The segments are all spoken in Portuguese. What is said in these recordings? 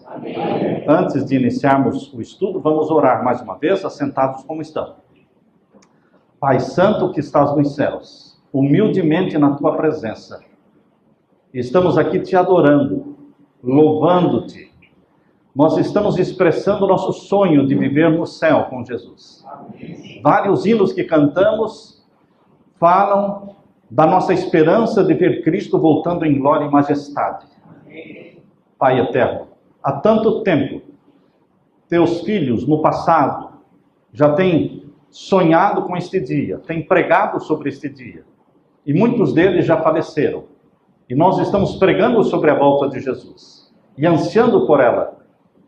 Amém. Antes de iniciarmos o estudo, vamos orar mais uma vez, assentados como estão. Pai Santo que estás nos céus, humildemente na tua presença, estamos aqui te adorando, louvando-te. Nós estamos expressando o nosso sonho de viver no céu com Jesus. Amém. Vários hinos que cantamos falam da nossa esperança de ver Cristo voltando em glória e majestade. Amém. Pai eterno, há tanto tempo, teus filhos no passado já têm sonhado com este dia, têm pregado sobre este dia, e muitos deles já faleceram. E nós estamos pregando sobre a volta de Jesus, e ansiando por ela,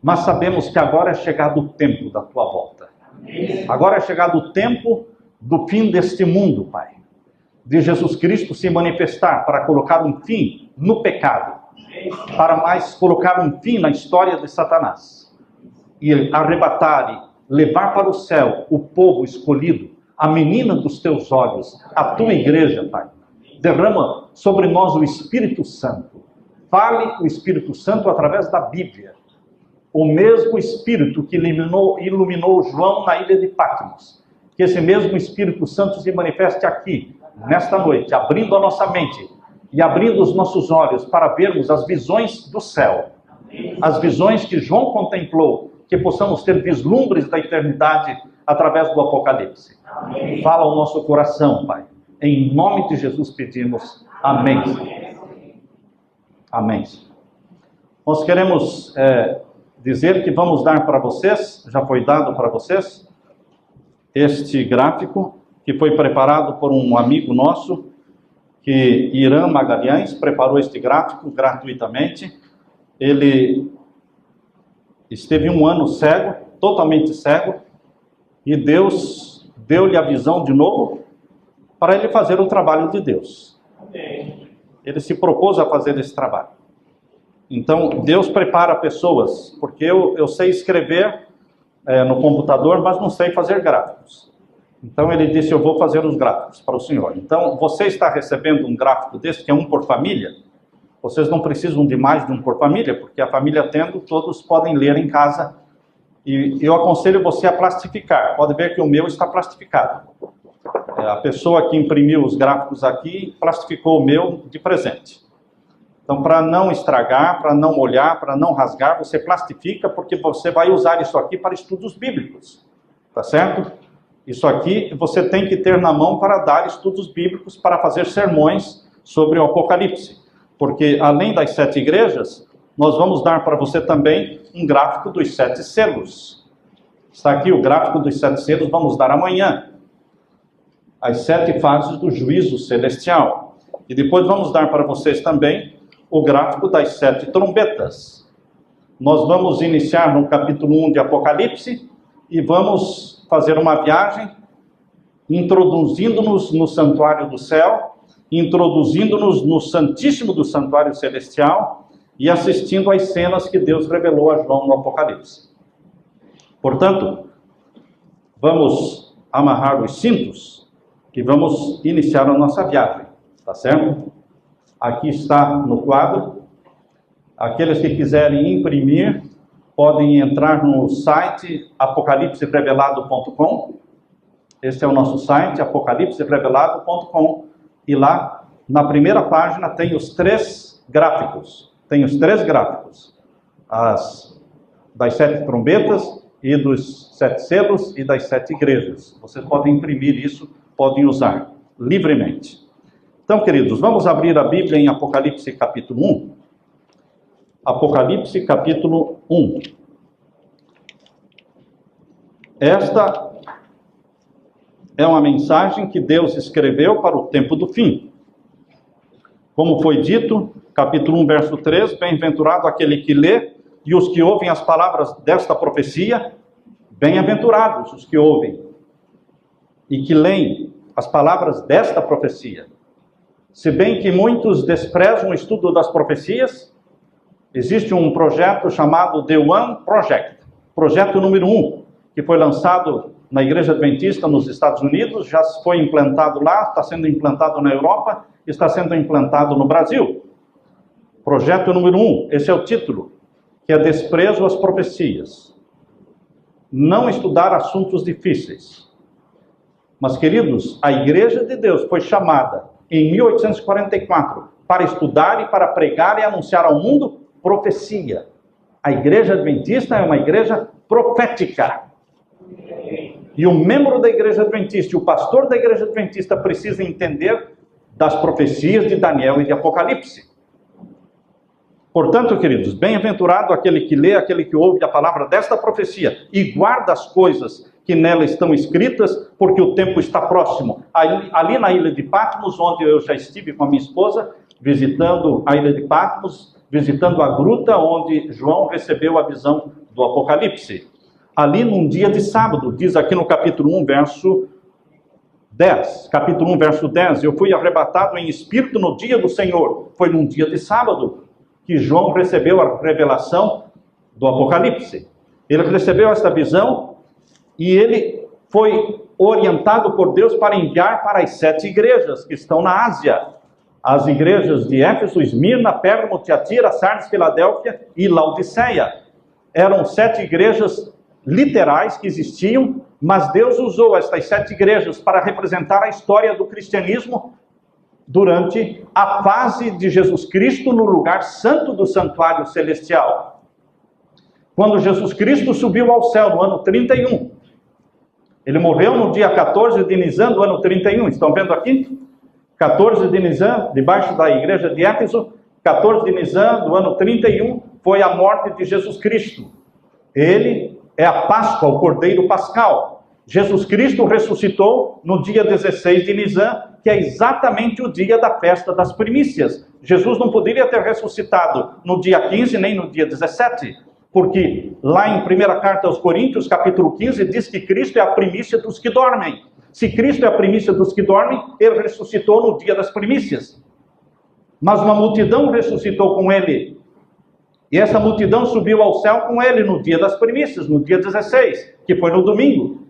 mas sabemos que agora é chegado o tempo da tua volta. Agora é chegado o tempo do fim deste mundo, Pai, de Jesus Cristo se manifestar para colocar um fim no pecado, para mais colocar um fim na história de Satanás, e arrebatar e levar para o céu o povo escolhido, a menina dos teus olhos, a tua igreja, Pai. Derrama sobre nós o Espírito Santo. Fale o Espírito Santo através da Bíblia. O mesmo Espírito que iluminou João na ilha de Patmos. Que esse mesmo Espírito Santo se manifeste aqui, nesta noite, abrindo a nossa mente e abrindo os nossos olhos para vermos as visões do céu. As visões que João contemplou, que possamos ter vislumbres da eternidade através do Apocalipse. Amém. Fala ao nosso coração, Pai. Em nome de Jesus pedimos. Amém. Amém. Nós queremos dizer que vamos dar para vocês, já foi dado para vocês, este gráfico que foi preparado por um amigo nosso, que Irã Magalhães preparou este gráfico gratuitamente. Ele esteve um ano cego, totalmente cego, e Deus deu-lhe a visão de novo para ele fazer o trabalho de Deus. Amém. Ele se propôs a fazer esse trabalho. Então, Deus prepara pessoas, porque eu sei escrever no computador, mas não sei fazer gráficos. Então, ele disse, eu vou fazer os gráficos para o senhor. Então, você está recebendo um gráfico desse, que é um por família. Vocês não precisam de mais de um por família, porque a família tendo, todos podem ler em casa. E eu aconselho você a plastificar. Pode ver que o meu está plastificado. A pessoa que imprimiu os gráficos aqui, plastificou o meu de presente. Então, para não estragar, para não molhar, para não rasgar, você plastifica, porque você vai usar isso aqui para estudos bíblicos. Tá certo? Isso aqui você tem que ter na mão para dar estudos bíblicos, para fazer sermões sobre o Apocalipse. Porque, além das 7 igrejas, nós vamos dar para você também um gráfico dos 7 selos. Está aqui o gráfico dos 7 selos, vamos dar amanhã. As 7 fases do juízo celestial. E depois vamos dar para vocês também o gráfico das 7 trombetas. Nós vamos iniciar no capítulo 1 de Apocalipse e vamos fazer uma viagem introduzindo-nos no santuário do céu, introduzindo-nos no Santíssimo do Santuário Celestial e assistindo às cenas que Deus revelou a João no Apocalipse. Portanto, vamos amarrar os cintos e vamos iniciar a nossa viagem, tá certo? Aqui está no quadro. Aqueles que quiserem imprimir, podem entrar no site apocalipserevelado.com. Este é o nosso site, apocalipserevelado.com. E lá, na primeira página, tem os 3 gráficos. Tem os 3 gráficos. Das 7 trombetas e dos 7 selos e das 7 igrejas. Vocês podem imprimir isso, podem usar livremente. Então, queridos, vamos abrir a Bíblia em Apocalipse capítulo 1. Apocalipse capítulo 1. Esta é uma mensagem que Deus escreveu para o tempo do fim. Como foi dito, capítulo 1, verso 3, bem-aventurado aquele que lê e os que ouvem as palavras desta profecia, bem-aventurados os que ouvem e que leem as palavras desta profecia. Se bem que muitos desprezam o estudo das profecias, existe um projeto chamado The One Project, projeto número 1, que foi lançado na Igreja Adventista nos Estados Unidos, já foi implantado lá, está sendo implantado na Europa, está sendo implantado no Brasil. Projeto número 1, esse é o título. que é desprezo às profecias, não estudar assuntos difíceis. Mas, queridos, a Igreja de Deus foi chamada em 1844 para estudar e para pregar e anunciar ao mundo profecia. A Igreja Adventista é uma igreja profética. E o membro da Igreja Adventista e o pastor da Igreja Adventista precisa entender das profecias de Daniel e de Apocalipse. Portanto, queridos, bem-aventurado aquele que lê, aquele que ouve a palavra desta profecia e guarda as coisas que nela estão escritas, porque o tempo está próximo. Ali na ilha de Patmos, onde eu já estive com a minha esposa, visitando a ilha de Patmos, visitando a gruta onde João recebeu a visão do Apocalipse. Ali num dia de sábado, diz aqui no capítulo 1, verso 10. Capítulo 1, verso 10. Eu fui arrebatado em espírito no dia do Senhor. Foi num dia de sábado que João recebeu a revelação do Apocalipse. Ele recebeu esta visão e ele foi orientado por Deus para enviar para as 7 igrejas que estão na Ásia. As igrejas de Éfeso, Esmirna, Pérgamo, Tiatira, Sardes, Filadélfia e Laodiceia. Eram 7 igrejas literais que existiam, mas Deus usou estas 7 igrejas para representar a história do cristianismo durante a fase de Jesus Cristo no lugar santo do santuário celestial. Quando Jesus Cristo subiu ao céu no ano 31, ele morreu no dia 14 de Nisan do ano 31, estão vendo aqui? 14 de Nisan, debaixo da igreja de Éfeso, 14 de Nisan do ano 31, foi a morte de Jesus Cristo. Ele é a Páscoa, o Cordeiro Pascal. Jesus Cristo ressuscitou no dia 16 de Nisan, que é exatamente o dia da festa das primícias. Jesus não poderia ter ressuscitado no dia 15 nem no dia 17, porque lá em 1ª carta aos Coríntios, capítulo 15, diz que Cristo é a primícia dos que dormem. Se Cristo é a primícia dos que dormem, ele ressuscitou no dia das primícias. Mas uma multidão ressuscitou com ele. E essa multidão subiu ao céu com ele no dia das primícias, no dia 16, que foi no domingo.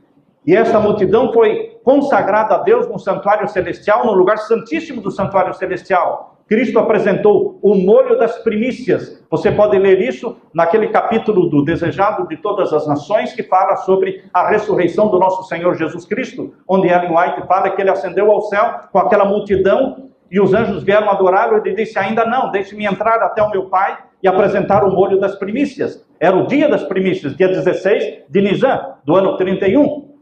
E essa multidão foi consagrada a Deus no santuário celestial, no lugar santíssimo do santuário celestial. Cristo apresentou o molho das primícias. Você pode ler isso naquele capítulo do Desejado de Todas as Nações, que fala sobre a ressurreição do nosso Senhor Jesus Cristo, onde Ellen White fala que ele ascendeu ao céu com aquela multidão e os anjos vieram adorá-lo. Ele disse: ainda não, deixe-me entrar até o meu Pai e apresentar o molho das primícias. Era o dia das primícias, dia 16 de Nisan, do ano 31.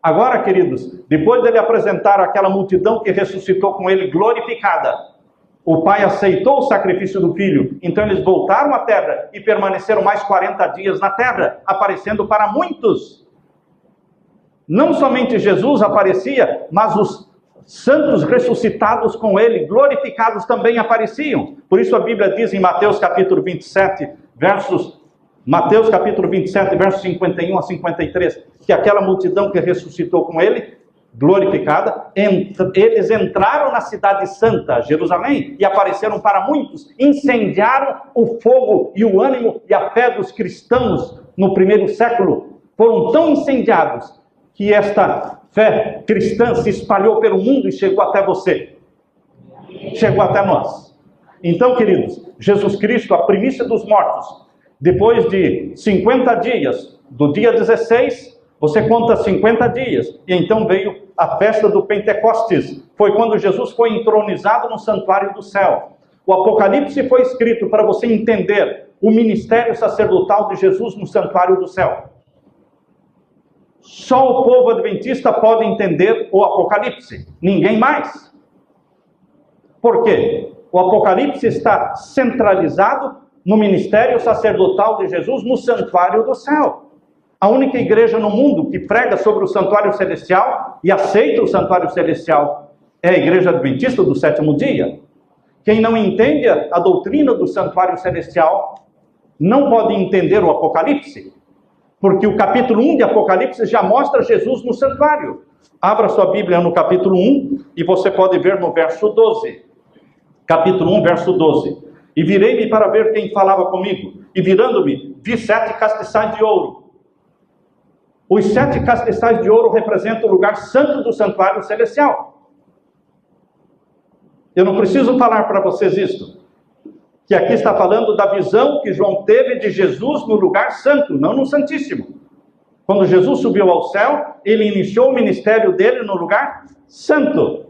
Agora, queridos, depois dele apresentar aquela multidão que ressuscitou com ele glorificada, o Pai aceitou o sacrifício do Filho. Então eles voltaram à terra e permaneceram mais 40 dias na terra, aparecendo para muitos. Não somente Jesus aparecia, mas os santos ressuscitados com ele, glorificados, também apareciam. Por isso a Bíblia diz em Mateus capítulo 27, versos 51 a 53, que aquela multidão que ressuscitou com ele, glorificada, eles entraram na cidade santa, Jerusalém, e apareceram para muitos, incendiaram o fogo e o ânimo e a fé dos cristãos no primeiro século. Foram tão incendiados que esta fé cristã se espalhou pelo mundo e chegou até você, chegou até nós. Então, queridos, Jesus Cristo, a primícia dos mortos, depois de 50 dias, do dia 16, você conta 50 dias, e então veio a festa do Pentecostes. Foi quando Jesus foi entronizado no santuário do céu. O Apocalipse foi escrito para você entender o ministério sacerdotal de Jesus no santuário do céu. Só o povo adventista pode entender o Apocalipse, ninguém mais. Por quê? O Apocalipse está centralizado no ministério sacerdotal de Jesus no santuário do céu. A única igreja no mundo que prega sobre o santuário celestial e aceita o santuário celestial é a igreja adventista do 7º dia. Quem não entende a doutrina do santuário celestial não pode entender o Apocalipse, porque o capítulo 1 de Apocalipse já mostra Jesus no santuário. Abra sua Bíblia no capítulo 1 e você pode ver no verso 12. Capítulo 1, verso 12. E virei-me para ver quem falava comigo, e virando-me, vi 7 castiçais de ouro. Os 7 castiçais de ouro representam o lugar santo do santuário celestial. Eu não preciso falar para vocês isto. que aqui está falando da visão que João teve de Jesus no lugar santo, não no Santíssimo. Quando Jesus subiu ao céu, ele iniciou o ministério dele no lugar santo.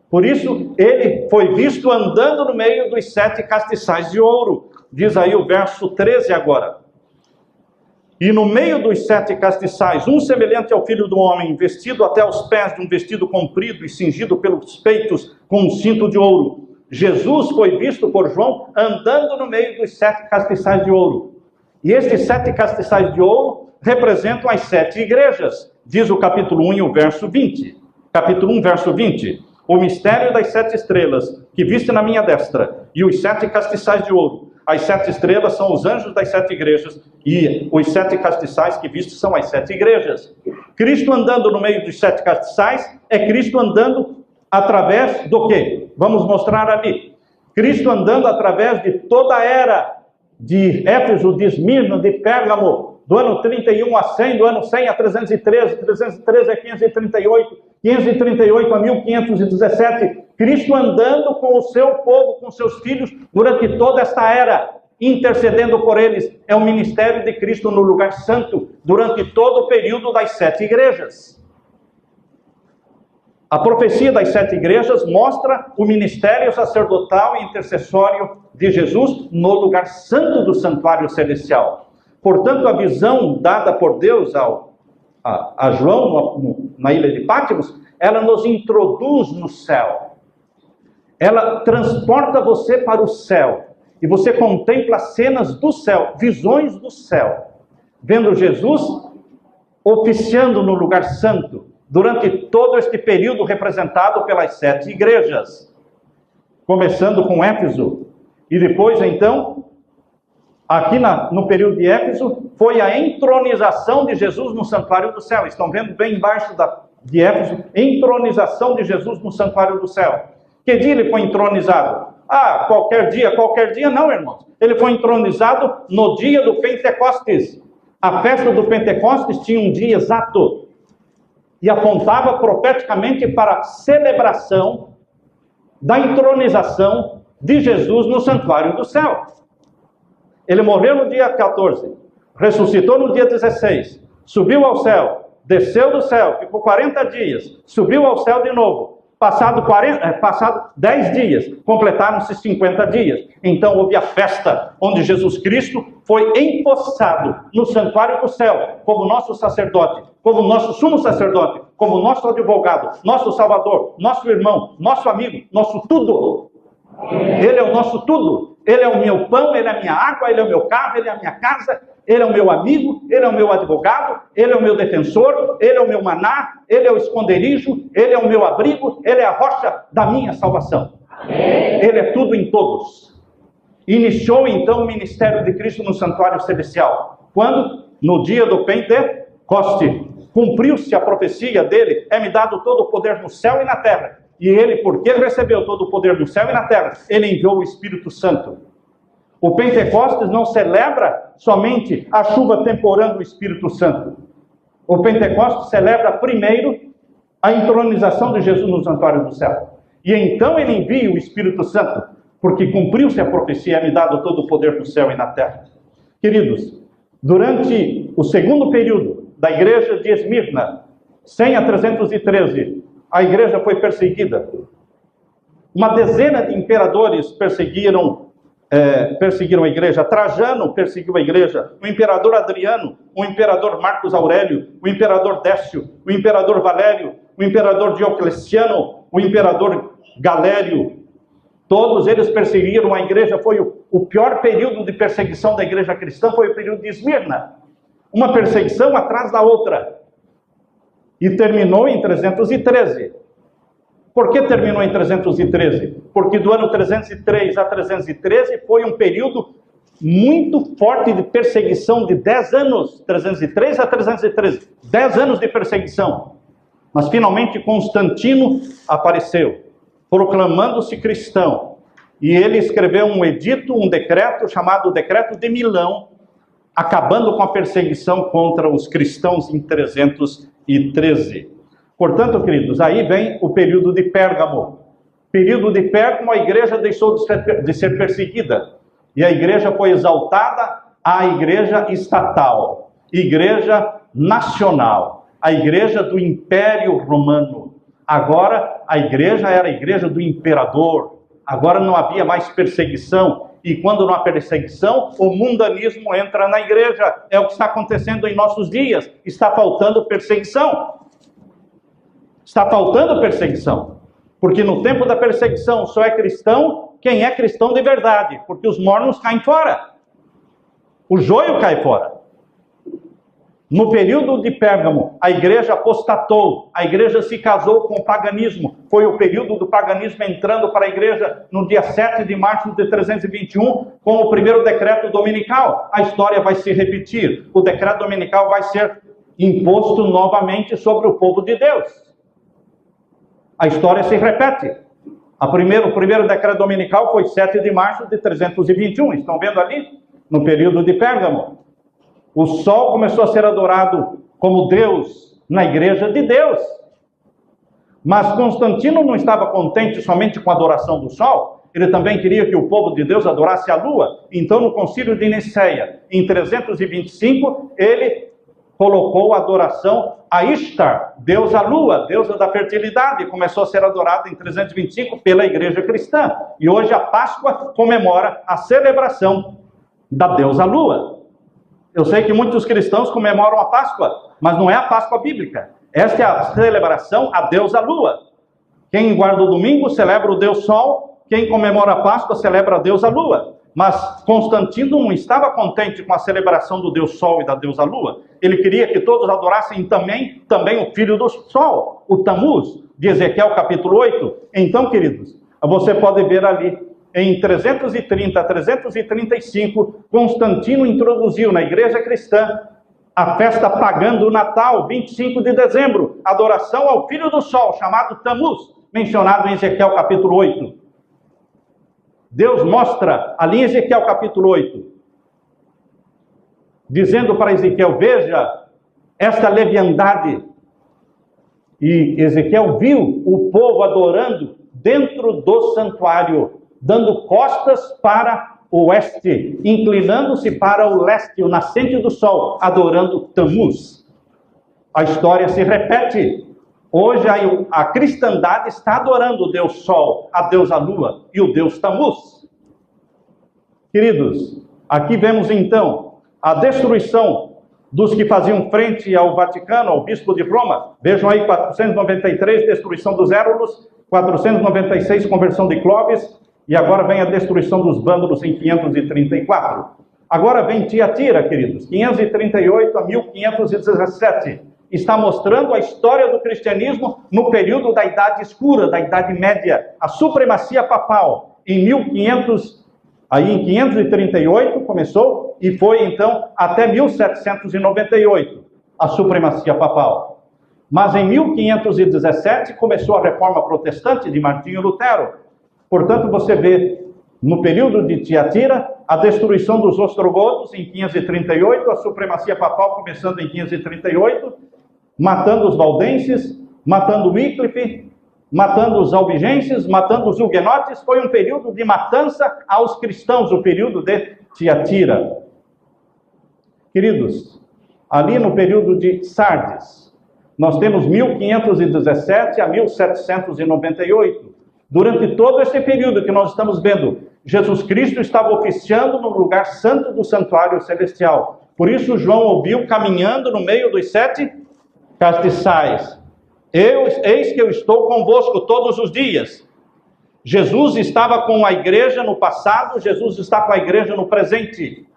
Por isso, ele foi visto andando no meio dos 7 castiçais de ouro. Diz aí o verso 13 agora. E no meio dos 7 castiçais, um semelhante ao Filho do Homem, vestido até os pés de um vestido comprido e cingido pelos peitos com um cinto de ouro. Jesus foi visto por João andando no meio dos 7 castiçais de ouro. E estes 7 castiçais de ouro representam as 7 igrejas. Diz o capítulo 1 e o verso 20. Capítulo 1, verso 20. O mistério das 7 estrelas, que viste na minha destra, e os 7 castiçais de ouro. As 7 estrelas são os anjos das 7 igrejas, e os 7 castiçais que viste são as 7 igrejas. Cristo andando no meio dos 7 castiçais, é Cristo andando através do quê? Vamos mostrar ali. Cristo andando através de toda a era de Éfeso, de Esmirna, de Pérgamo, do ano 31 a 100, do ano 100 a 313, 313 a 538, 538 a 1517, Cristo andando com o seu povo, com seus filhos, durante toda esta era, intercedendo por eles. É o ministério de Cristo no lugar santo, durante todo o período das 7 igrejas. A profecia das 7 igrejas mostra o ministério sacerdotal e intercessório de Jesus no lugar santo do santuário celestial. Portanto, a visão dada por Deus a João na ilha de Patmos, ela nos introduz no céu. Ela transporta você para o céu. E você contempla cenas do céu, visões do céu. Vendo Jesus oficiando no lugar santo, durante todo este período representado pelas 7 igrejas. Começando com Éfeso. E depois, então, aqui no período de Éfeso, foi a entronização de Jesus no santuário do céu. Estão vendo bem embaixo de Éfeso, entronização de Jesus no santuário do céu. Que dia ele foi entronizado? Qualquer dia não, irmãos. Ele foi entronizado no dia do Pentecostes. A festa do Pentecostes tinha um dia exato. E apontava profeticamente para a celebração da entronização de Jesus no santuário do céu. Ele morreu no dia 14, ressuscitou no dia 16, subiu ao céu, desceu do céu, ficou 40 dias, subiu ao céu de novo. Passado 10 dias, completaram-se 50 dias. Então houve a festa, onde Jesus Cristo foi empossado no santuário do céu, como nosso sacerdote, como nosso sumo sacerdote, como nosso advogado, nosso salvador, nosso irmão, nosso amigo, nosso tudo. Ele é o nosso tudo. Ele é o meu pão, ele é a minha água, ele é o meu carro, ele é a minha casa, ele é o meu amigo, ele é o meu advogado, ele é o meu defensor, ele é o meu maná, ele é o esconderijo, ele é o meu abrigo, ele é a rocha da minha salvação. Amém. Ele é tudo em todos. Iniciou então o ministério de Cristo no santuário celestial. Quando? No dia do Pentecoste. Cumpriu-se a profecia dele, é-me dado todo o poder no céu e na terra. E ele, porque ele recebeu todo o poder no céu e na terra, ele enviou o Espírito Santo. O Pentecostes não celebra somente a chuva temporã do Espírito Santo. O Pentecostes celebra primeiro a entronização de Jesus no santuário do céu. E então ele envia o Espírito Santo, porque cumpriu-se a profecia, é-me dado todo o poder no céu e na terra. Queridos, durante o segundo período da igreja de Esmirna, 100 a 313, a igreja foi perseguida. Uma dezena de imperadores perseguiram a igreja. Trajano perseguiu a igreja, o imperador Adriano, o imperador Marcos Aurélio, o imperador Décio, o imperador Valério, o imperador Diocleciano, o imperador Galério. Todos eles perseguiram a igreja. Foi o pior período de perseguição da igreja cristã, foi o período de Esmirna. Uma perseguição atrás da outra. E terminou em 313. Por que terminou em 313? Porque do ano 303 a 313 foi um período muito forte de perseguição de 10 anos. 303 a 313. 10 anos de perseguição. Mas finalmente Constantino apareceu, proclamando-se cristão. E ele escreveu um edito, um decreto chamado Decreto de Milão, acabando com a perseguição contra os cristãos em 313. Portanto, queridos, aí vem o período de Pérgamo. período de Pérgamo, a igreja deixou de ser perseguida. E a igreja foi exaltada à igreja estatal, igreja nacional, a igreja do Império Romano. Agora a igreja era a igreja do imperador. Agora não havia mais perseguição. E quando não há perseguição, o mundanismo entra na igreja. É o que está acontecendo em nossos dias. Está faltando perseguição. Está faltando perseguição. Porque no tempo da perseguição só é cristão quem é cristão de verdade. Porque os mormons caem fora. O joio cai fora. No período de Pérgamo, a igreja apostatou, a igreja se casou com o paganismo. Foi o período do paganismo entrando para a igreja no dia 7 de março de 321, com o primeiro decreto dominical. A história vai se repetir. O decreto dominical vai ser imposto novamente sobre o povo de Deus. A história se repete. O primeiro decreto dominical foi 7 de março de 321. Estão vendo ali? No período de Pérgamo. O sol começou a ser adorado como Deus na igreja de Deus. Mas Constantino não estava contente somente com a adoração do sol. Ele também queria que o povo de Deus adorasse a lua. Então, no concílio de Nicéia, em 325, ele colocou a adoração a Ishtar, deusa lua, deusa da fertilidade. Começou a ser adorada em 325 pela igreja cristã. E hoje a Páscoa comemora a celebração da deusa lua. Eu sei que muitos cristãos comemoram a Páscoa, mas não é a Páscoa bíblica. Esta é a celebração à deusa lua. Quem guarda o domingo celebra o Deus Sol, quem comemora a Páscoa celebra a deusa lua. Mas Constantino não estava contente com a celebração do Deus Sol e da deusa lua. Ele queria que todos adorassem também o filho do Sol, o Tammuz, de Ezequiel capítulo 8. Então, queridos, você pode ver ali, em 330 a 335, Constantino introduziu na igreja cristã a festa pagã do Natal, 25 de dezembro, adoração ao filho do sol, chamado Tammuz, mencionado em Ezequiel capítulo 8. Deus mostra ali em Ezequiel capítulo 8, dizendo para Ezequiel: veja esta leviandade. E Ezequiel viu o povo adorando dentro do santuário, dando costas para o oeste, inclinando-se para o leste, o nascente do sol, adorando Tammuz. A história se repete. Hoje a cristandade está adorando o Deus Sol, a deusa Lua e o Deus Tammuz. Queridos, aqui vemos então a destruição dos que faziam frente ao Vaticano, ao bispo de Roma. Vejam aí, 493, destruição dos Érulos, 496, conversão de Clovis, e agora vem a destruição dos vândalos em 534. Agora vem Tiatira, queridos, 538 a 1517. Está mostrando a história do cristianismo no período da Idade Escura, da Idade Média, a supremacia papal. Em 538 começou e foi então até 1798 a supremacia papal. Mas em 1517 começou a reforma protestante de Martinho Lutero. Portanto, você vê no período de Tiatira a destruição dos ostrogodos em 538, a supremacia papal começando em 538, matando os valdenses, matando Wycliffe, matando os albigenses, matando os huguenotes. Foi um período de matança aos cristãos, o período de Tiatira. Queridos, ali no período de Sardes, nós temos 1517 a 1798. Durante todo esse período que nós estamos vendo, Jesus Cristo estava oficiando no lugar santo do santuário celestial. Por isso João ouviu caminhando no meio dos 7 castiçais: eis que eu estou convosco todos os dias. Jesus estava com a igreja no passado, Jesus está com a igreja no presente.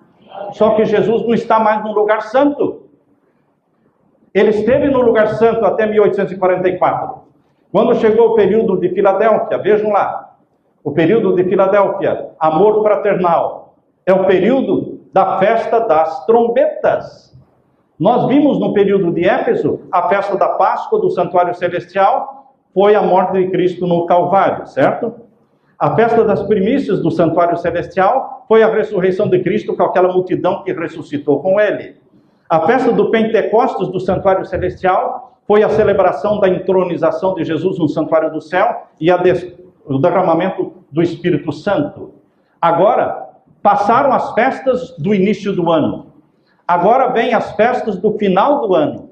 Só que Jesus não está mais no lugar santo. Ele esteve no lugar santo até 1844. Quando chegou o período de Filadélfia, vejam lá, o período de Filadélfia, amor fraternal, é o período da festa das trombetas. Nós vimos no período de Éfeso a festa da Páscoa do Santuário Celestial, foi a morte de Cristo no Calvário, certo? A festa das primícias do Santuário Celestial foi a ressurreição de Cristo com aquela multidão que ressuscitou com ele. A festa do Pentecostes do Santuário Celestial foi a celebração da entronização de Jesus no Santuário do Céu e a o derramamento do Espírito Santo. Agora, passaram as festas do início do ano. Agora vem as festas do final do ano.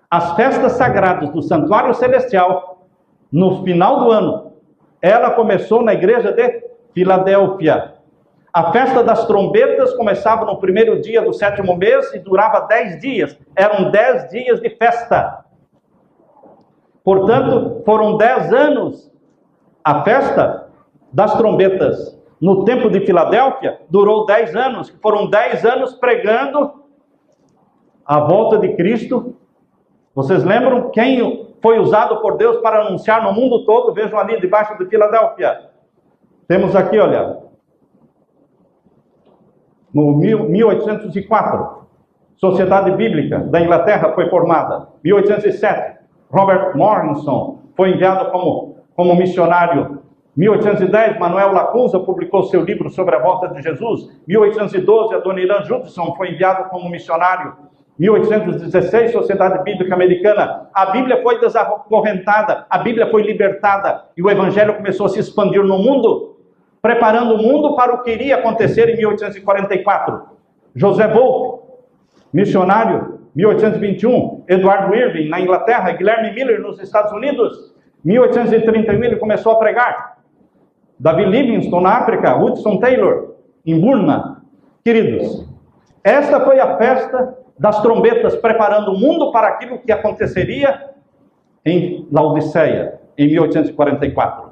As festas sagradas do Santuário Celestial, no final do ano. Ela começou na igreja de Filadélfia. A festa das trombetas começava no primeiro dia do 7º mês e durava 10 dias. Eram 10 dias de festa. Portanto, foram 10 anos. A festa das trombetas no tempo de Filadélfia durou 10 anos. Foram 10 anos pregando a volta de Cristo. Vocês lembram quem foi usado por Deus para anunciar no mundo todo? Vejam ali debaixo de Filadélfia. Temos aqui, olha, no 1804, Sociedade Bíblica da Inglaterra foi formada. 1807, Robert Morrison foi enviado como missionário. 1810, Manuel Lacunza publicou seu livro sobre a volta de Jesus. 1812, Adoniran Judson foi enviado como missionário. 1816, Sociedade Bíblica Americana. A Bíblia foi desacorrentada, a Bíblia foi libertada e o Evangelho começou a se expandir no mundo, preparando o mundo para o que iria acontecer em 1844. José Wolff, missionário, 1821. Edward Irving, na Inglaterra. Guilherme Miller, nos Estados Unidos. 1831, ele começou a pregar. David Livingstone, na África. Hudson Taylor, em Burma. Queridos, esta foi a festa das trombetas, preparando o mundo para aquilo que aconteceria em Laodiceia, em 1844.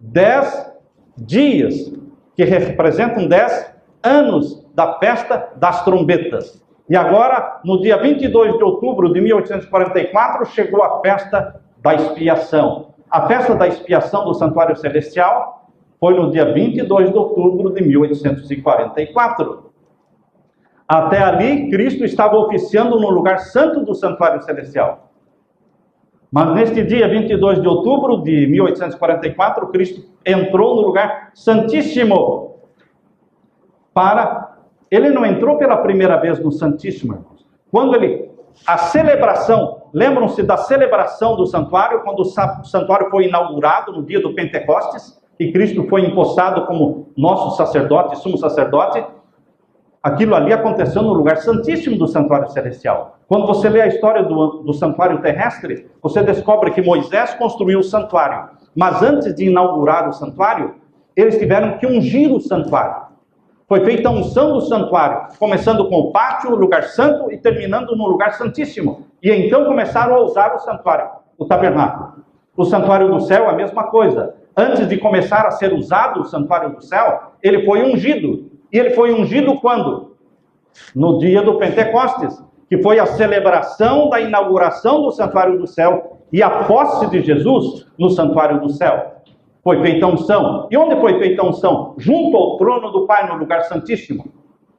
10 dias, que representam 10 anos da festa das trombetas. E agora, no dia 22 de outubro de 1844, chegou a festa da expiação. A festa da expiação do Santuário Celestial foi no dia 22 de outubro de 1844. Até ali, Cristo estava oficiando no lugar santo do Santuário Celestial. Mas neste dia 22 de outubro de 1844, Cristo entrou no lugar santíssimo. Ele não entrou pela primeira vez no Santíssimo, irmãos. A celebração, lembram-se da celebração do santuário, quando o santuário foi inaugurado no dia do Pentecostes, e Cristo foi empossado como nosso sacerdote, sumo sacerdote. Aquilo ali aconteceu no lugar santíssimo do Santuário Celestial. Quando você lê a história do santuário terrestre, você descobre que Moisés construiu o santuário. Mas antes de inaugurar o santuário, eles tiveram que ungir o santuário. Foi feita a unção do santuário, começando com o pátio, o lugar santo, e terminando no lugar santíssimo. E então começaram a usar o santuário, o tabernáculo. O santuário do céu, a mesma coisa. Antes de começar a ser usado o santuário do céu, ele foi ungido. E ele foi ungido quando? No dia do Pentecostes, que foi a celebração da inauguração do Santuário do Céu e a posse de Jesus no Santuário do Céu. Foi feita a unção. E onde foi feita a unção? Junto ao trono do Pai, no lugar santíssimo.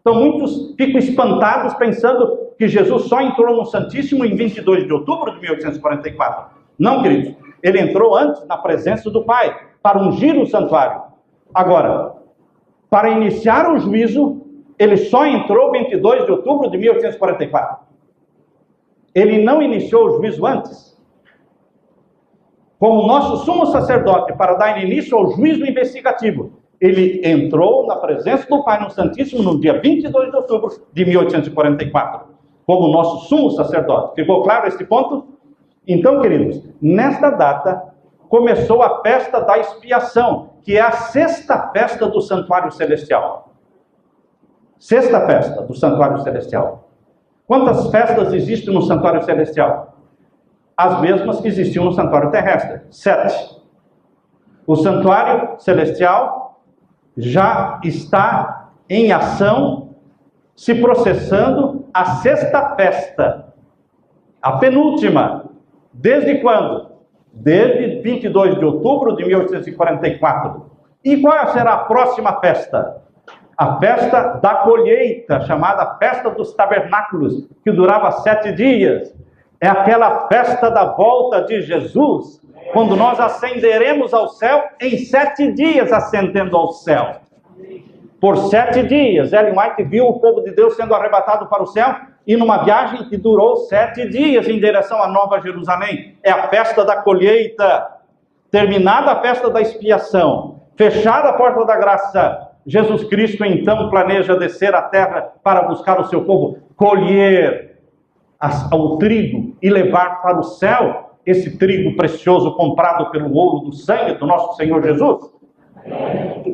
Então muitos ficam espantados pensando que Jesus só entrou no Santíssimo em 22 de outubro de 1844. Não, queridos. Ele entrou antes na presença do Pai, para ungir o santuário. Agora, para iniciar o juízo, ele só entrou 22 de outubro de 1844. Ele não iniciou o juízo antes. Como nosso sumo sacerdote, para dar início ao juízo investigativo, ele entrou na presença do Pai no Santíssimo no dia 22 de outubro de 1844, como nosso sumo sacerdote. Ficou claro este ponto? Então, queridos, nesta data começou a festa da expiação, que é a sexta festa do Santuário Celestial. Sexta festa do Santuário Celestial. Quantas festas existem no Santuário Celestial? As mesmas que existiam no Santuário Terrestre. 7. O Santuário Celestial já está em ação, se processando a sexta festa. A penúltima. Desde quando? Desde 22 de outubro de 1844. E qual será a próxima festa? A festa da colheita, chamada Festa dos Tabernáculos, que durava 7 dias. É aquela festa da volta de Jesus, quando nós ascenderemos ao céu em 7 dias, ascendendo ao céu. Por 7 dias, Ellen White viu o povo de Deus sendo arrebatado para o céu, e numa viagem que durou 7 dias em direção à Nova Jerusalém. É a festa da colheita. terminada a festa da expiação, fechada a porta da graça, Jesus Cristo então planeja descer à terra para buscar o seu povo, colher o trigo e levar para o céu esse trigo precioso comprado pelo ouro do sangue do nosso Senhor Jesus.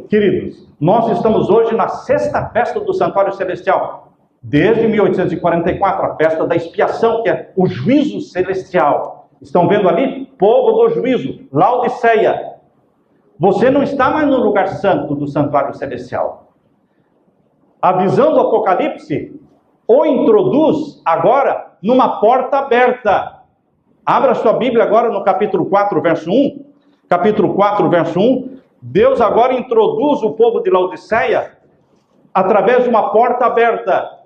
Queridos, nós estamos hoje na sexta festa do Santuário Celestial, desde 1844, a festa da expiação, que é o juízo celestial. Estão vendo ali? Povo do juízo, Laodiceia. Você não está mais no lugar santo do Santuário Celestial. A visão do Apocalipse o introduz agora numa porta aberta. Abra sua Bíblia agora no capítulo 4, verso 1. Capítulo 4, verso 1. Deus agora introduz o povo de Laodiceia através de uma porta aberta.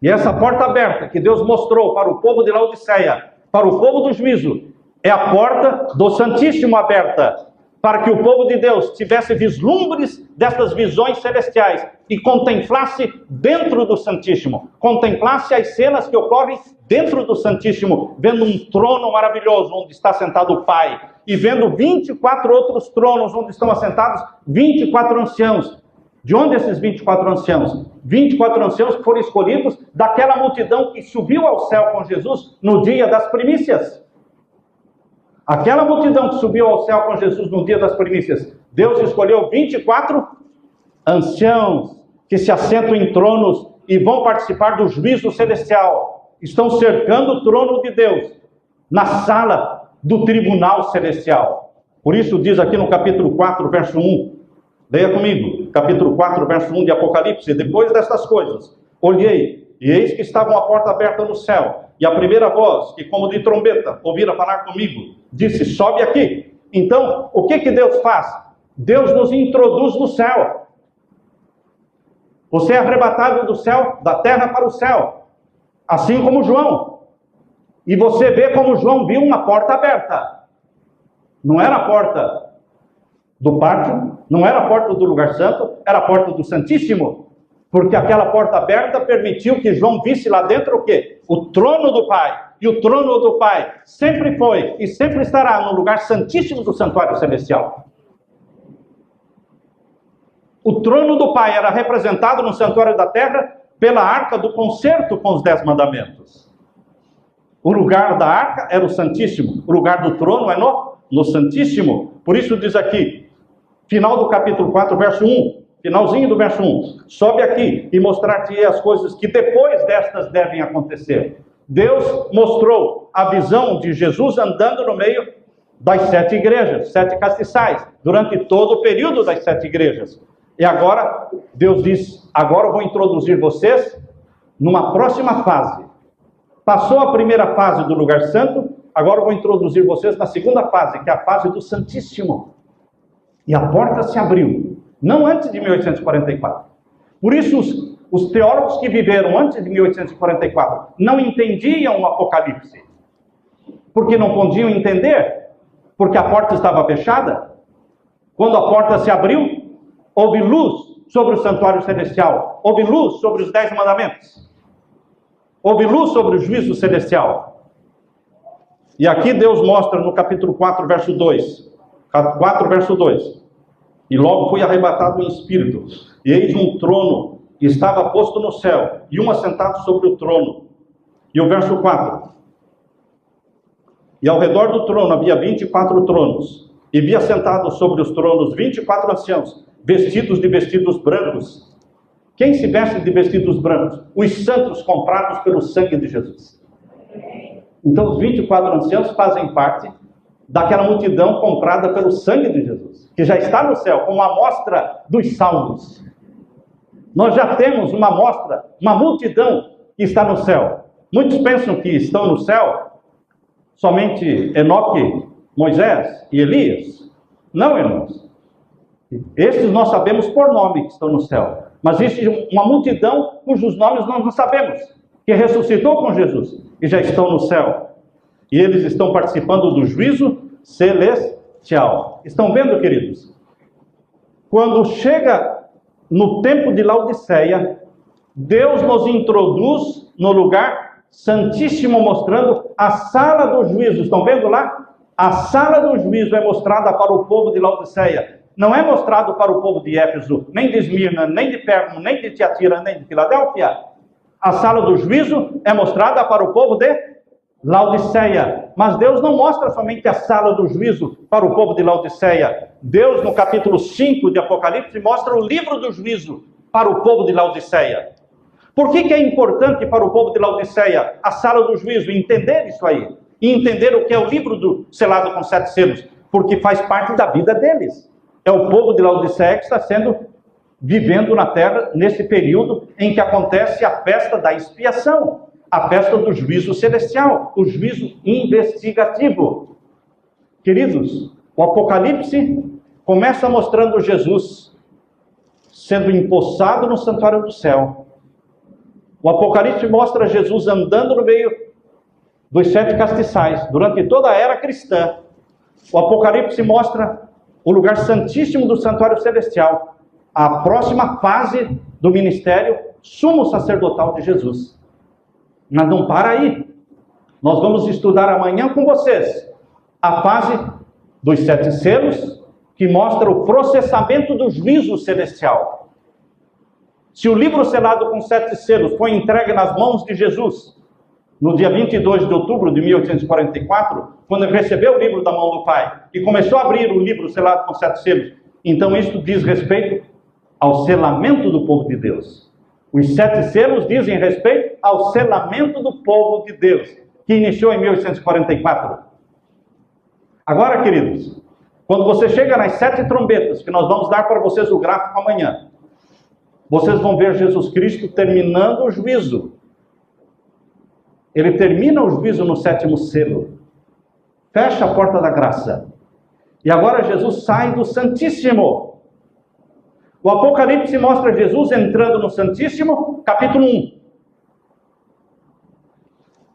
E essa porta aberta que Deus mostrou para o povo de Laodiceia, para o povo do juízo, é a porta do Santíssimo aberta, para que o povo de Deus tivesse vislumbres destas visões celestiais e contemplasse dentro do Santíssimo, contemplasse as cenas que ocorrem dentro do Santíssimo, vendo um trono maravilhoso onde está sentado o Pai, e vendo 24 outros tronos onde estão assentados 24 anciãos. De onde esses 24 anciãos? 24 anciãos que foram escolhidos daquela multidão que subiu ao céu com Jesus no dia das primícias. Aquela multidão que subiu ao céu com Jesus no dia das primícias, Deus escolheu 24 anciãos que se assentam em tronos e vão participar do juízo celestial. Estão cercando o trono de Deus na sala do tribunal celestial. Por isso diz aqui no capítulo 4, verso 1, leia comigo, capítulo 4, verso 1 de Apocalipse: depois destas coisas, olhei, e eis que estava uma porta aberta no céu, e a primeira voz, que como de trombeta, ouvira falar comigo, disse: sobe aqui. Então, o que Deus faz? Deus nos introduz no céu. Você é arrebatado do céu, da terra para o céu, assim como João. E você vê como João viu uma porta aberta. Não era a porta do pátio, não era a porta do lugar santo, era a porta do Santíssimo. Porque aquela porta aberta permitiu que João visse lá dentro o quê? O trono do Pai. E o trono do Pai sempre foi e sempre estará no lugar santíssimo do Santuário Celestial. O trono do Pai era representado no Santuário da Terra pela arca do concerto com os 10 mandamentos. O lugar da arca era o Santíssimo. O lugar do trono é no Santíssimo. Por isso diz aqui, final do capítulo 4, verso 1. Finalzinho do verso 1. Sobe aqui e mostrar-te as coisas que depois destas devem acontecer. Deus mostrou a visão de Jesus andando no meio das 7 igrejas, 7 castiçais, durante todo o período das 7 igrejas. E agora, Deus diz: agora eu vou introduzir vocês numa próxima fase. Passou a primeira fase do lugar santo, agora eu vou introduzir vocês na segunda fase, que é a fase do Santíssimo. E a porta se abriu. Não antes de 1844. Por isso, os teólogos que viveram antes de 1844 não entendiam o Apocalipse. Porque não podiam entender, porque a porta estava fechada. Quando a porta se abriu, houve luz sobre o Santuário Celestial, houve luz sobre os 10 mandamentos, houve luz sobre o juízo celestial. E aqui Deus mostra no capítulo 4, verso 2. 4, verso 2. E logo fui arrebatado em espírito, e eis um trono, que estava posto no céu, e um assentado sobre o trono. E o verso 4. E ao redor do trono havia 24 tronos, e vi assentados sobre os tronos 24 anciãos, vestidos de vestidos brancos. Quem se veste de vestidos brancos? Os santos comprados pelo sangue de Jesus. Então os 24 anciãos fazem parte daquela multidão comprada pelo sangue de Jesus, que já está no céu, como amostra dos salvos. Nós já temos uma amostra, uma multidão que está no céu. Muitos pensam que estão no céu somente Enoque, Moisés e Elias. Não, irmãos. Estes nós sabemos por nome que estão no céu. Mas existe uma multidão cujos nomes nós não sabemos, que ressuscitou com Jesus e já estão no céu. E eles estão participando do juízo celestial. Estão vendo, queridos? Quando chega no tempo de Laodiceia, Deus nos introduz no lugar santíssimo, mostrando a sala do juízo. Estão vendo lá? A sala do juízo é mostrada para o povo de Laodiceia. Não é mostrado para o povo de Éfeso, nem de Esmirna, nem de Pérgamo, nem de Tiatira, nem de Filadélfia. A sala do juízo é mostrada para o povo de Laodiceia. Mas Deus não mostra somente a sala do juízo para o povo de Laodiceia. Deus, no capítulo 5 de Apocalipse, mostra o livro do juízo para o povo de Laodiceia. Por que é importante para o povo de Laodiceia a sala do juízo? Entender isso aí. E entender o que é o livro do selado com 7 selos. Porque faz parte da vida deles. É o povo de Laodiceia que está vivendo na terra nesse período em que acontece a festa da expiação. A festa do juízo celestial. O juízo investigativo. Queridos, o Apocalipse começa mostrando Jesus sendo empossado no santuário do céu. O Apocalipse mostra Jesus andando no meio dos 7 castiçais, durante toda a era cristã. O Apocalipse mostra o lugar santíssimo do santuário celestial, a próxima fase do ministério sumo sacerdotal de Jesus. Mas não para aí. Nós vamos estudar amanhã com vocês a fase dos 7 selos, que mostra o processamento do juízo celestial. Se o livro selado com 7 selos foi entregue nas mãos de Jesus, no dia 22 de outubro de 1844, quando ele recebeu o livro da mão do Pai, e começou a abrir o livro selado com 7 selos, então isso diz respeito ao selamento do povo de Deus. Os 7 selos dizem respeito ao selamento do povo de Deus, que iniciou em 1844. Agora, queridos, quando você chega nas 7 trombetas, que nós vamos dar para vocês o gráfico amanhã, vocês vão ver Jesus Cristo terminando o juízo. Ele termina o juízo no 7º selo. Fecha a porta da graça. E agora Jesus sai do Santíssimo. O Apocalipse mostra Jesus entrando no Santíssimo, capítulo 1.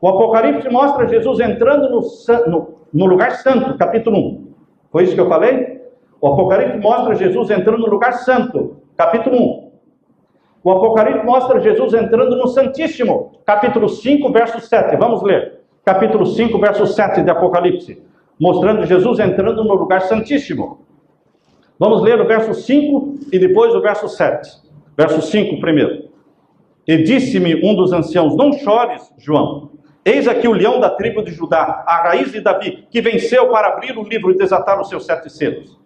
O Apocalipse mostra Jesus entrando no lugar santo, capítulo 1. Foi isso que eu falei? O Apocalipse mostra Jesus entrando no lugar santo, capítulo 1. O Apocalipse mostra Jesus entrando no Santíssimo, capítulo 5, verso 7. Vamos ler. Capítulo 5, verso 7 de Apocalipse. Mostrando Jesus entrando no lugar santíssimo. Vamos ler o verso 5 e depois o verso 7. Verso 5 primeiro. E disse-me um dos anciãos: não chores, João. Eis aqui o leão da tribo de Judá, a raiz de Davi, que venceu para abrir o livro e desatar os seus 7 selos.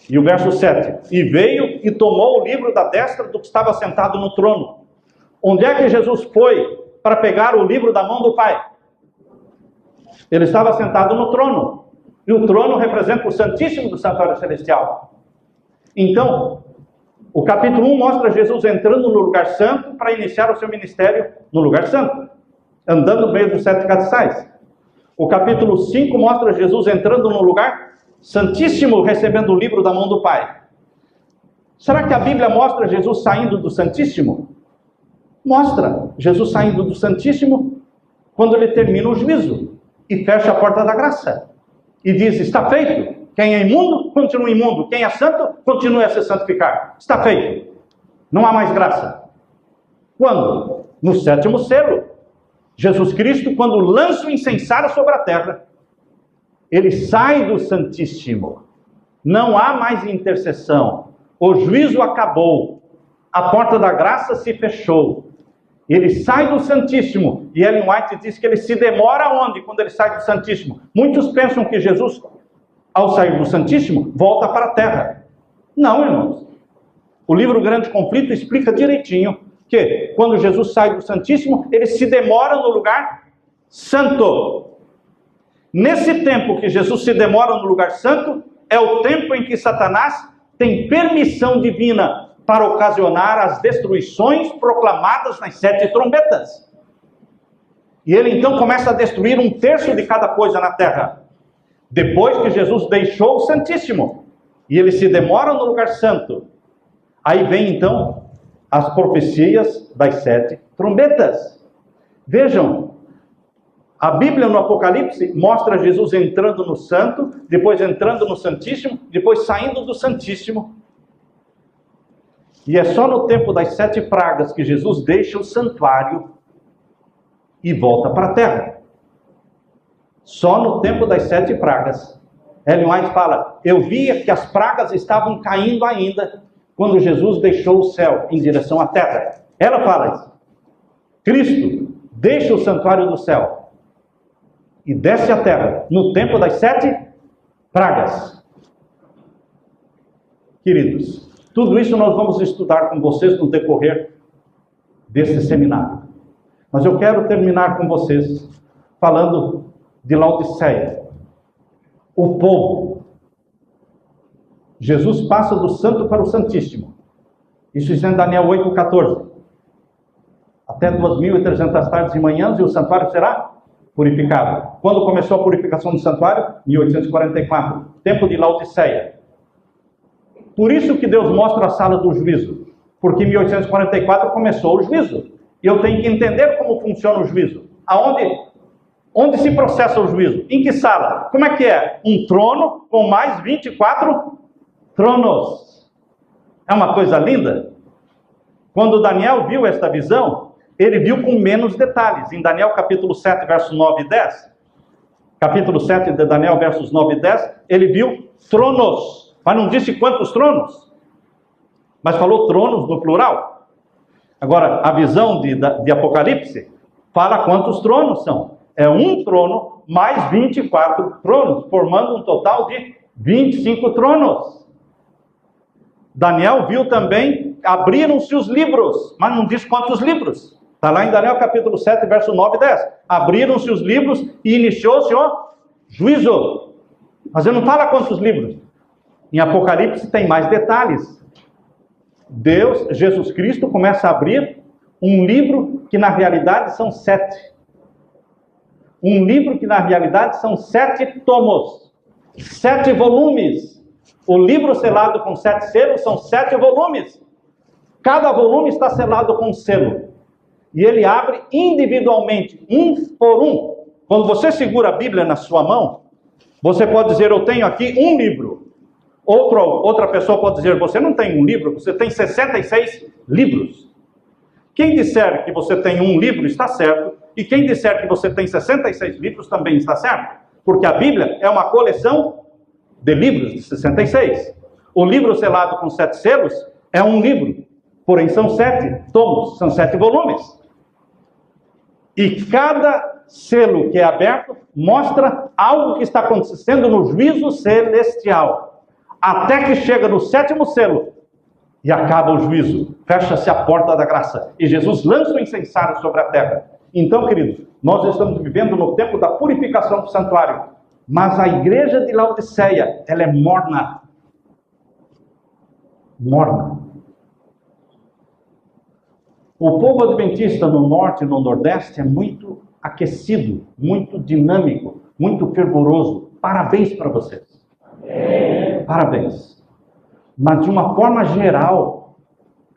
E o verso 7. E veio e tomou o livro da destra do que estava sentado no trono. Onde é que Jesus foi para pegar o livro da mão do Pai? Ele estava sentado no trono. E o trono representa o Santíssimo do Santuário Celestial. Então, o capítulo 1 mostra Jesus entrando no lugar santo para iniciar o seu ministério no lugar santo, andando no meio dos 7 castiçais. O capítulo 5 mostra Jesus entrando no lugar Santíssimo, recebendo o livro da mão do Pai. Será que a Bíblia mostra Jesus saindo do Santíssimo? Mostra Jesus saindo do Santíssimo quando ele termina o juízo e fecha a porta da graça. E diz: está feito. Quem é imundo, continua imundo. Quem é santo, continue a se santificar. Está feito. Não há mais graça. Quando? No 7º selo. Jesus Cristo, quando lança o incensário sobre a terra, ele sai do Santíssimo. Não há mais intercessão. O juízo acabou. A porta da graça se fechou. Ele sai do Santíssimo. E Ellen White diz que ele se demora onde? Quando ele sai do Santíssimo. Muitos pensam que Jesus, ao sair do Santíssimo, volta para a terra. Não, irmãos. O livro Grande Conflito explica direitinho que quando Jesus sai do Santíssimo, ele se demora no lugar santo. Nesse tempo que Jesus se demora no lugar santo, é o tempo em que Satanás tem permissão divina para ocasionar as destruições proclamadas nas 7 trombetas. E ele então começa a destruir 1/3 de cada coisa na terra. Depois que Jesus deixou o Santíssimo, e ele se demora no lugar santo, aí vem então as profecias das 7 trombetas. Vejam, a Bíblia no Apocalipse mostra Jesus entrando no santo, depois entrando no Santíssimo, depois saindo do Santíssimo. E é só no tempo das 7 pragas que Jesus deixa o santuário e volta para a terra. Só no tempo das 7 pragas. Ellen White fala, eu via que as pragas estavam caindo ainda quando Jesus deixou o céu em direção à terra. Ela fala isso. Cristo deixa o santuário do céu e desce à terra no tempo das 7 pragas. Queridos, tudo isso nós vamos estudar com vocês no decorrer desse seminário. Mas eu quero terminar com vocês falando de Laodiceia. O povo. Jesus passa do santo para o santíssimo. Isso está em Daniel 8,14. Até 2.300 tardes e manhãs e o santuário será purificado. Quando começou a purificação do santuário? 1844. Tempo de Laodiceia. Por isso que Deus mostra a sala do juízo. Porque em 1844 começou o juízo. E eu tenho que entender como funciona o juízo. Onde se processa o juízo? Em que sala? Como é que é? Um trono com mais 24 tronos. É uma coisa linda. Quando Daniel viu esta visão, ele viu com menos detalhes. Em Daniel capítulo 7, versos 9 e 10, capítulo 7 de Daniel, versos 9 e 10, ele viu tronos. Mas não disse quantos tronos. Mas falou tronos no plural. Agora, a visão de Apocalipse fala quantos tronos são. É um trono mais 24 tronos, formando um total de 25 tronos. Daniel viu também, abriram-se os livros, mas não diz quantos livros. Está lá em Daniel capítulo 7, verso 9 e 10. Abriram-se os livros e iniciou-se o juízo. Mas ele não fala quantos livros. Em Apocalipse tem mais detalhes. Jesus Cristo, começa a abrir um livro que na realidade são 7. Um livro que na realidade são 7 tomos, 7 volumes. O livro selado com 7 selos são 7 volumes. Cada volume está selado com um selo. E ele abre individualmente, um por um. Quando você segura a Bíblia na sua mão, você pode dizer, eu tenho aqui um livro. Outra pessoa pode dizer, você não tem um livro, você tem 66 livros. Quem disser que você tem um livro está certo, e quem disser que você tem 66 livros também está certo. Porque a Bíblia é uma coleção de livros de 66. O livro selado com 7 selos é um livro, porém são 7 tomos, são 7 volumes. E cada selo que é aberto mostra algo que está acontecendo no juízo celestial. Até que chega no 7º selo e acaba o juízo. Fecha-se a porta da graça. E Jesus lança o incensário sobre a terra. Então, queridos, nós estamos vivendo no tempo da purificação do santuário. Mas a igreja de Laodiceia, ela é morna. Morna. O povo adventista no norte e no nordeste é muito aquecido, muito dinâmico, muito fervoroso. Parabéns para vocês. Parabéns. Mas de uma forma geral,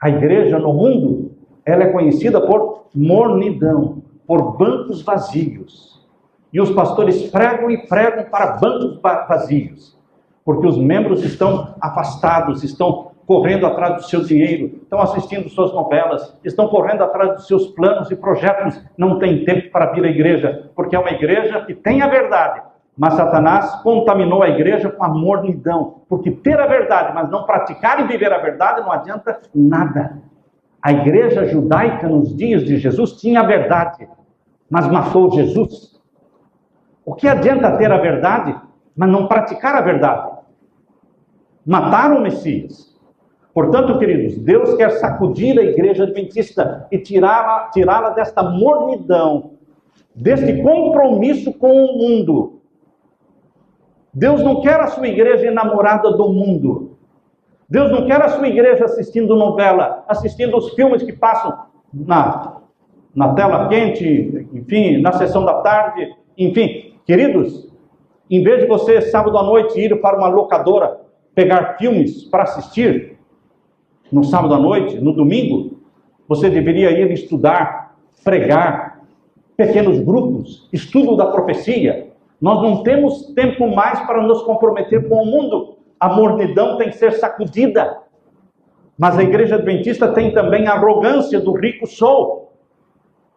a igreja no mundo, ela é conhecida por mornidão, por bancos vazios. E os pastores pregam e pregam para bancos vazios, porque os membros estão afastados, estão correndo atrás do seu dinheiro, estão assistindo suas novelas, estão correndo atrás dos seus planos e projetos, não tem tempo para vir à igreja, porque é uma igreja que tem a verdade, mas Satanás contaminou a igreja com a mornidão, porque ter a verdade, mas não praticar e viver a verdade não adianta nada. A igreja judaica nos dias de Jesus tinha a verdade, mas matou Jesus. O que adianta ter a verdade, mas não praticar a verdade? Mataram o Messias. Portanto, queridos, Deus quer sacudir a igreja adventista e tirá-la desta mornidão, deste compromisso com o mundo. Deus não quer a sua igreja enamorada do mundo. Deus não quer a sua igreja assistindo novela, assistindo os filmes que passam na tela quente, enfim, na sessão da tarde, enfim. Queridos, em vez de você, sábado à noite, ir para uma locadora, pegar filmes para assistir, no sábado à noite, no domingo, você deveria ir estudar, pregar, pequenos grupos, estudo da profecia. Nós não temos tempo mais para nos comprometer com o mundo. A mornidão tem que ser sacudida. Mas a igreja adventista tem também a arrogância do rico sou.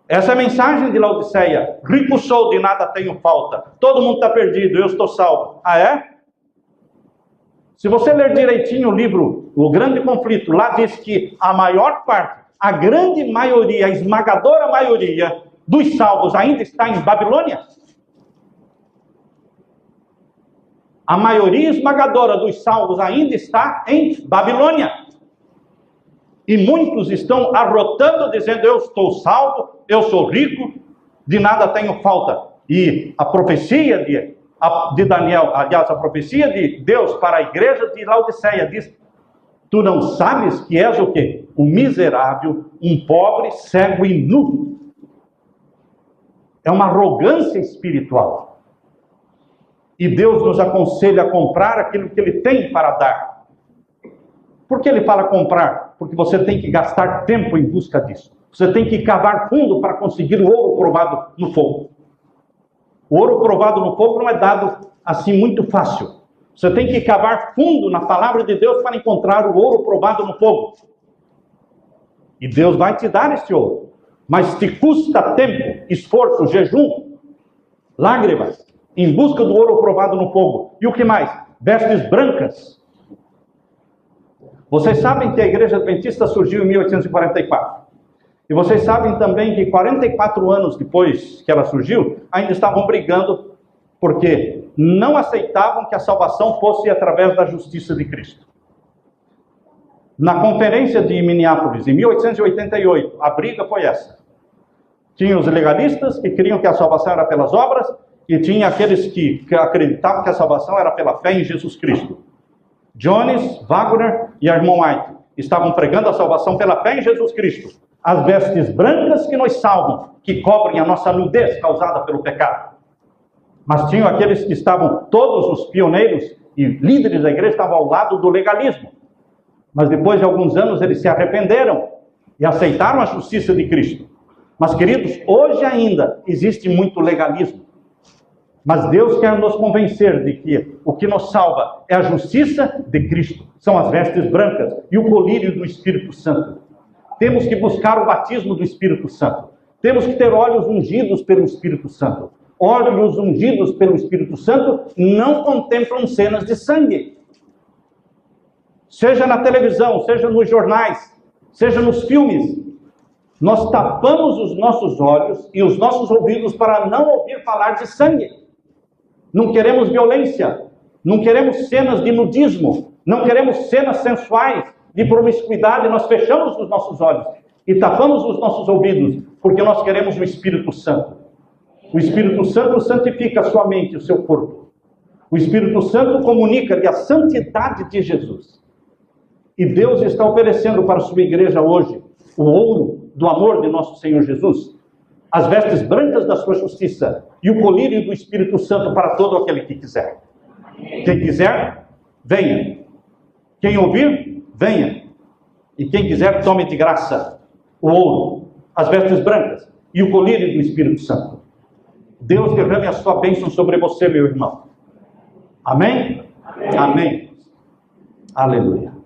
Essa é a mensagem de Laodiceia. Rico sou, de nada tenho falta. Todo mundo está perdido, eu estou salvo. Ah, é? Se você ler direitinho o livro O Grande Conflito, lá diz que a maior parte, a grande maioria, a esmagadora maioria dos salvos ainda está em Babilônia. A maioria esmagadora dos salvos ainda está em Babilônia. E muitos estão arrotando, dizendo, eu estou salvo, eu sou rico, de nada tenho falta. E a profecia de Daniel, aliás, a profecia de Deus para a igreja de Laodiceia diz, tu não sabes que és o quê? Um miserável, um pobre, cego e nu. É uma arrogância espiritual. E Deus nos aconselha a comprar aquilo que Ele tem para dar. Por que Ele fala comprar? Porque você tem que gastar tempo em busca disso. Você tem que cavar fundo para conseguir o ouro provado no fogo. O ouro provado no fogo não é dado assim muito fácil. Você tem que cavar fundo na palavra de Deus para encontrar o ouro provado no fogo. E Deus vai te dar esse ouro. Mas te custa tempo, esforço, jejum, lágrimas, em busca do ouro provado no fogo. E o que mais? Vestes brancas. Vocês sabem que a Igreja Adventista surgiu em 1844. E vocês sabem também que 44 anos depois que ela surgiu, ainda estavam brigando porque não aceitavam que a salvação fosse através da justiça de Cristo. Na conferência de Minneapolis, em 1888, a briga foi essa. Tinha os legalistas que queriam que a salvação era pelas obras, e tinha aqueles que acreditavam que a salvação era pela fé em Jesus Cristo. Jones, Wagner e Armand White estavam pregando a salvação pela fé em Jesus Cristo. As vestes brancas que nos salvam, que cobrem a nossa nudez causada pelo pecado. Mas tinham aqueles que estavam, todos os pioneiros e líderes da igreja estavam ao lado do legalismo. Mas depois de alguns anos eles se arrependeram e aceitaram a justiça de Cristo. Mas queridos, hoje ainda existe muito legalismo. Mas Deus quer nos convencer de que o que nos salva é a justiça de Cristo. São as vestes brancas e o colírio do Espírito Santo. Temos que buscar o batismo do Espírito Santo. Temos que ter olhos ungidos pelo Espírito Santo. Olhos ungidos pelo Espírito Santo não contemplam cenas de sangue. Seja na televisão, seja nos jornais, seja nos filmes. Nós tapamos os nossos olhos e os nossos ouvidos para não ouvir falar de sangue. Não queremos violência. Não queremos cenas de nudismo. Não queremos cenas sensuais de promiscuidade. Nós fechamos os nossos olhos e tapamos os nossos ouvidos porque nós queremos o Espírito Santo. O Espírito Santo santifica a sua mente e o seu corpo. O Espírito Santo comunica-lhe a santidade de Jesus. E Deus está oferecendo para a sua igreja hoje o ouro do amor de nosso Senhor Jesus, as vestes brancas da sua justiça e o colírio do Espírito Santo para todo aquele que quiser. Quem quiser, venha. Quem ouvir, venha. E quem quiser, tome de graça o ouro, as vestes brancas e o colírio do Espírito Santo. Deus derrame a sua bênção sobre você, meu irmão. Amém? Amém. Amém. Aleluia.